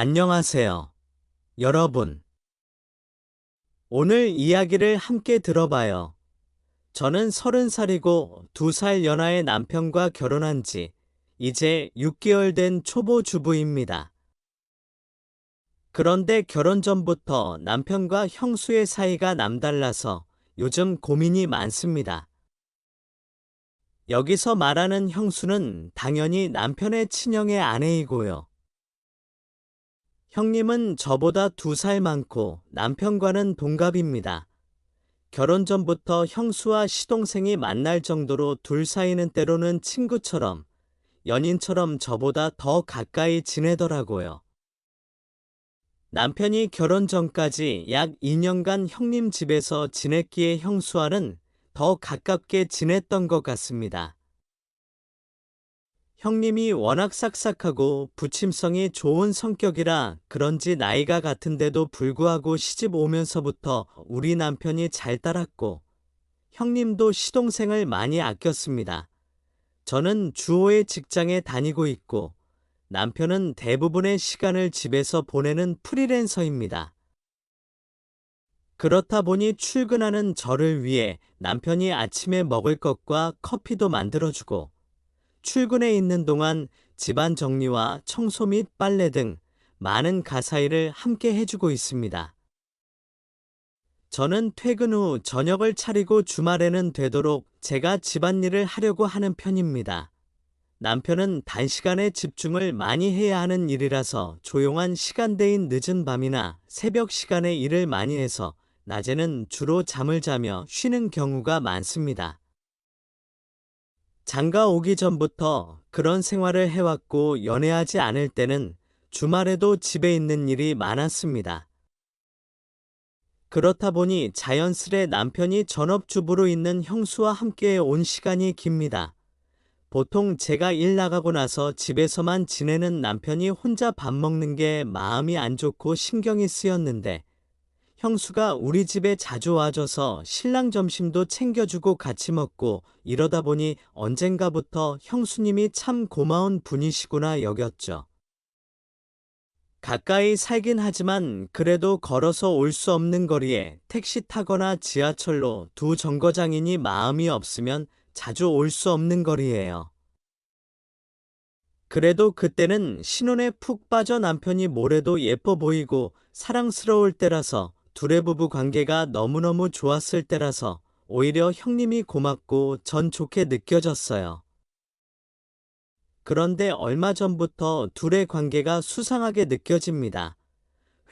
안녕하세요, 여러분. 오늘 이야기를 함께 들어봐요. 저는 30살이고 2살 연하의 남편과 결혼한 지 이제 6개월 된 초보 주부입니다. 그런데 결혼 전부터 남편과 형수의 사이가 남달라서 요즘 고민이 많습니다. 여기서 말하는 형수는 당연히 남편의 친형의 아내이고요. 형님은 저보다 2살 많고 남편과는 동갑입니다. 결혼 전부터 형수와 시동생이 만날 정도로 둘 사이는 때로는 친구처럼, 연인처럼 저보다 더 가까이 지내더라고요. 남편이 결혼 전까지 약 2년간 형님 집에서 지냈기에 형수와는 더 가깝게 지냈던 것 같습니다. 형님이 워낙 싹싹하고 부침성이 좋은 성격이라 그런지 나이가 같은데도 불구하고 시집 오면서부터 우리 남편이 잘 따랐고 형님도 시동생을 많이 아꼈습니다. 저는 주호의 직장에 다니고 있고 남편은 대부분의 시간을 집에서 보내는 프리랜서입니다. 그렇다 보니 출근하는 저를 위해 남편이 아침에 먹을 것과 커피도 만들어주고 출근해 있는 동안 집안 정리와 청소 및 빨래 등 많은 가사일을 함께 해주고 있습니다. 저는 퇴근 후 저녁을 차리고 주말에는 되도록 제가 집안일을 하려고 하는 편입니다. 남편은 단시간에 집중을 많이 해야 하는 일이라서 조용한 시간대인 늦은 밤이나 새벽 시간에 일을 많이 해서 낮에는 주로 잠을 자며 쉬는 경우가 많습니다. 장가 오기 전부터 그런 생활을 해왔고 연애하지 않을 때는 주말에도 집에 있는 일이 많았습니다. 그렇다 보니 자연스레 남편이 전업주부로 있는 형수와 함께 온 시간이 깁니다. 보통 제가 일 나가고 나서 집에서만 지내는 남편이 혼자 밥 먹는 게 마음이 안 좋고 신경이 쓰였는데 형수가 우리 집에 자주 와줘서 신랑 점심도 챙겨주고 같이 먹고 이러다 보니 언젠가부터 형수님이 참 고마운 분이시구나 여겼죠. 가까이 살긴 하지만 그래도 걸어서 올 수 없는 거리에 택시 타거나 지하철로 두 정거장이니 마음이 없으면 자주 올 수 없는 거리예요. 그래도 그때는 신혼에 푹 빠져 남편이 뭐래도 예뻐 보이고 사랑스러울 때라서 둘의 부부 관계가 너무너무 좋았을 때라서 오히려 형님이 고맙고 전 좋게 느껴졌어요. 그런데 얼마 전부터 둘의 관계가 수상하게 느껴집니다.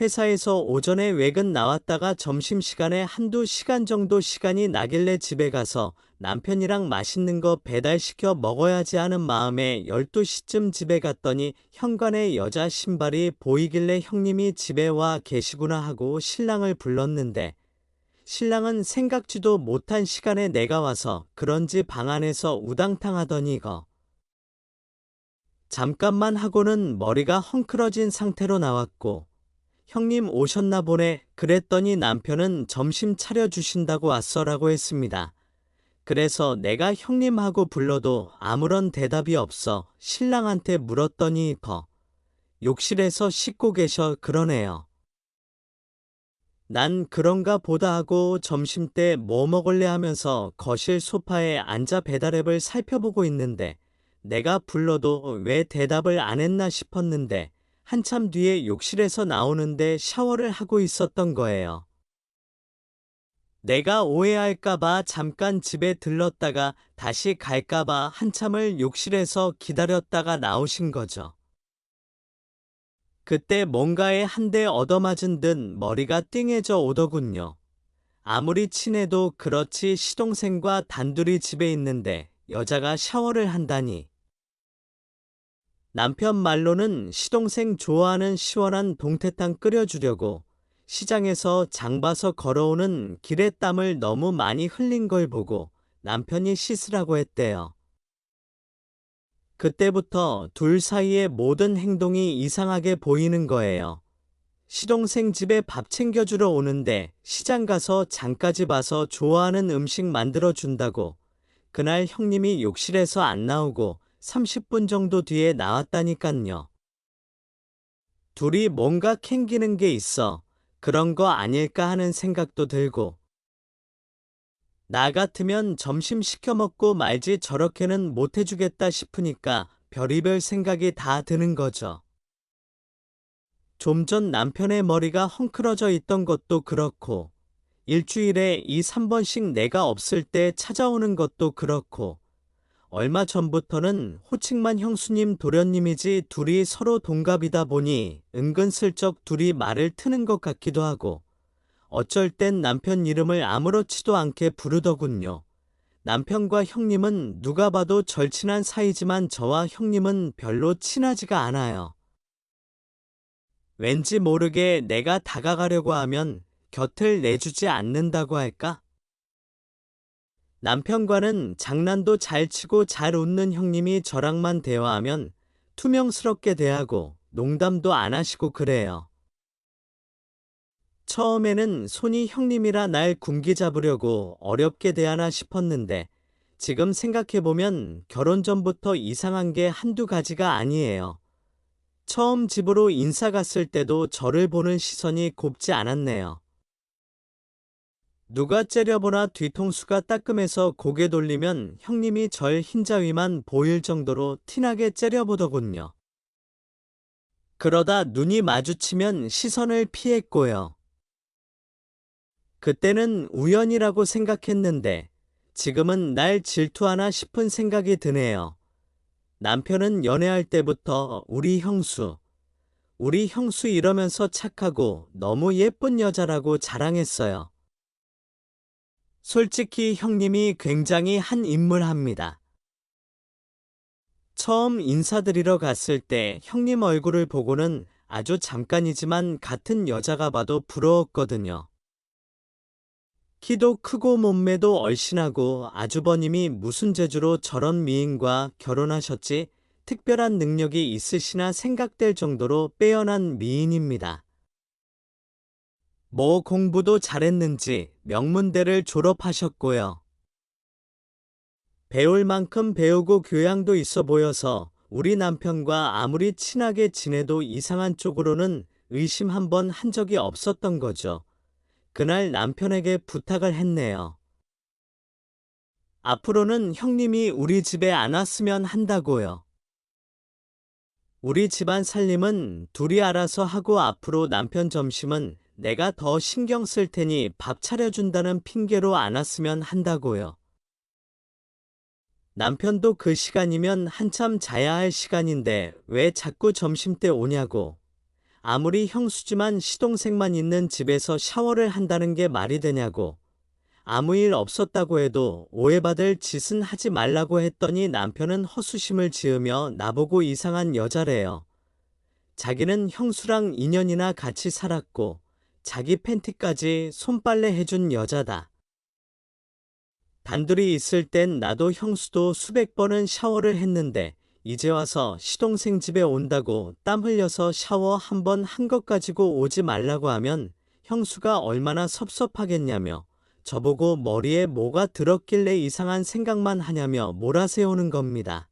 회사에서 오전에 외근 나왔다가 점심시간에 한두 시간 정도 시간이 나길래 집에 가서 남편이랑 맛있는 거 배달시켜 먹어야지 하는 마음에 12시쯤 집에 갔더니 현관에 여자 신발이 보이길래 형님이 집에 와 계시구나 하고 신랑을 불렀는데 신랑은 생각지도 못한 시간에 내가 와서 그런지 방 안에서 우당탕 하더니 잠깐만 하고는 머리가 헝클어진 상태로 나왔고 형님 오셨나 보네 그랬더니 남편은 점심 차려주신다고 왔어라고 했습니다. 그래서 내가 형님하고 불러도 아무런 대답이 없어 신랑한테 물었더니 욕실에서 씻고 계셔 그러네요. 난 그런가 보다 하고 점심때 뭐 먹을래 하면서 거실 소파에 앉아 배달앱을 살펴보고 있는데 내가 불러도 왜 대답을 안 했나 싶었는데 한참 뒤에 욕실에서 나오는데 샤워를 하고 있었던 거예요. 내가 오해할까봐 잠깐 집에 들렀다가 다시 갈까봐 한참을 욕실에서 기다렸다가 나오신 거죠. 그때 뭔가에 한 대 얻어맞은 듯 머리가 띵해져 오더군요. 아무리 친해도 그렇지 시동생과 단둘이 집에 있는데 여자가 샤워를 한다니. 남편 말로는 시동생 좋아하는 시원한 동태탕 끓여주려고 시장에서 장 봐서 걸어오는 길에 땀을 너무 많이 흘린 걸 보고 남편이 씻으라고 했대요. 그때부터 둘 사이의 모든 행동이 이상하게 보이는 거예요. 시동생 집에 밥 챙겨주러 오는데 시장 가서 장까지 봐서 좋아하는 음식 만들어 준다고 그날 형님이 욕실에서 안 나오고 30분 정도 뒤에 나왔다니깐요. 둘이 뭔가 캥기는 게 있어. 그런 거 아닐까 하는 생각도 들고. 나 같으면 점심 시켜 먹고 말지 저렇게는 못 해주겠다 싶으니까 별의별 생각이 다 드는 거죠. 좀 전 남편의 머리가 헝클어져 있던 것도 그렇고, 일주일에 2, 3번씩 내가 없을 때 찾아오는 것도 그렇고, 얼마 전부터는 호칭만 형수님 도련님이지 둘이 서로 동갑이다 보니 은근슬쩍 둘이 말을 트는 것 같기도 하고, 어쩔 땐 남편 이름을 아무렇지도 않게 부르더군요. 남편과 형님은 누가 봐도 절친한 사이지만 저와 형님은 별로 친하지가 않아요. 왠지 모르게 내가 다가가려고 하면 곁을 내주지 않는다고 할까? 남편과는 장난도 잘 치고 잘 웃는 형님이 저랑만 대화하면 투명스럽게 대하고 농담도 안 하시고 그래요. 처음에는 손이 형님이라 날 군기 잡으려고 어렵게 대하나 싶었는데 지금 생각해보면 결혼 전부터 이상한 게 한두 가지가 아니에요. 처음 집으로 인사 갔을 때도 저를 보는 시선이 곱지 않았네요. 누가 째려보나 뒤통수가 따끔해서 고개 돌리면 형님이 절 흰자위만 보일 정도로 티나게 째려보더군요. 그러다 눈이 마주치면 시선을 피했고요. 그때는 우연이라고 생각했는데 지금은 날 질투하나 싶은 생각이 드네요. 남편은 연애할 때부터 우리 형수 이러면서 착하고 너무 예쁜 여자라고 자랑했어요. 솔직히 형님이 굉장히 한 인물합니다. 처음 인사드리러 갔을 때 형님 얼굴을 보고는 아주 잠깐이지만 같은 여자가 봐도 부러웠거든요. 키도 크고 몸매도 얼씬하고 아주버님이 무슨 재주로 저런 미인과 결혼하셨지? 특별한 능력이 있으시나 생각될 정도로 빼어난 미인입니다. 뭐 공부도 잘했는지 명문대를 졸업하셨고요. 배울 만큼 배우고 교양도 있어 보여서 우리 남편과 아무리 친하게 지내도 이상한 쪽으로는 의심 한 번 한 적이 없었던 거죠. 그날 남편에게 부탁을 했네요. 앞으로는 형님이 우리 집에 안 왔으면 한다고요. 우리 집안 살림은 둘이 알아서 하고 앞으로 남편 점심은 내가 더 신경 쓸 테니 밥 차려준다는 핑계로 안 왔으면 한다고요. 남편도 그 시간이면 한참 자야 할 시간인데 왜 자꾸 점심때 오냐고. 아무리 형수지만 시동생만 있는 집에서 샤워를 한다는 게 말이 되냐고. 아무 일 없었다고 해도 오해받을 짓은 하지 말라고 했더니 남편은 헛수심을 지으며 나보고 이상한 여자래요. 자기는 형수랑 2년이나 같이 살았고 자기 팬티까지 손빨래 해준 여자다. 단둘이 있을 땐 나도 형수도 수백 번은 샤워를 했는데 이제 와서 시동생 집에 온다고 땀 흘려서 샤워 한 번 한 것 가지고 오지 말라고 하면 형수가 얼마나 섭섭하겠냐며 저보고 머리에 뭐가 들었길래 이상한 생각만 하냐며 몰아세우는 겁니다.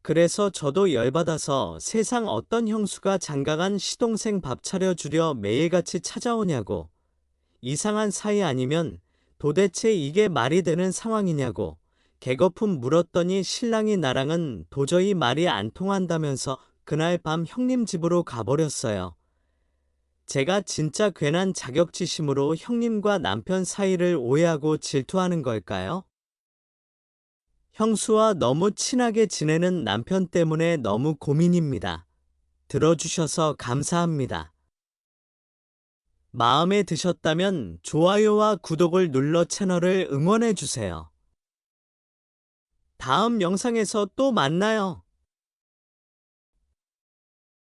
그래서 저도 열받아서 세상 어떤 형수가 장가간 시동생 밥 차려주려 매일같이 찾아오냐고. 이상한 사이 아니면 도대체 이게 말이 되는 상황이냐고 개거품 물었더니 신랑이 나랑은 도저히 말이 안 통한다면서 그날 밤 형님 집으로 가버렸어요. 제가 진짜 괜한 자격지심으로 형님과 남편 사이를 오해하고 질투하는 걸까요? 형수와 너무 친하게 지내는 남편 때문에 너무 고민입니다. 들어주셔서 감사합니다. 마음에 드셨다면 좋아요와 구독을 눌러 채널을 응원해주세요. 다음 영상에서 또 만나요.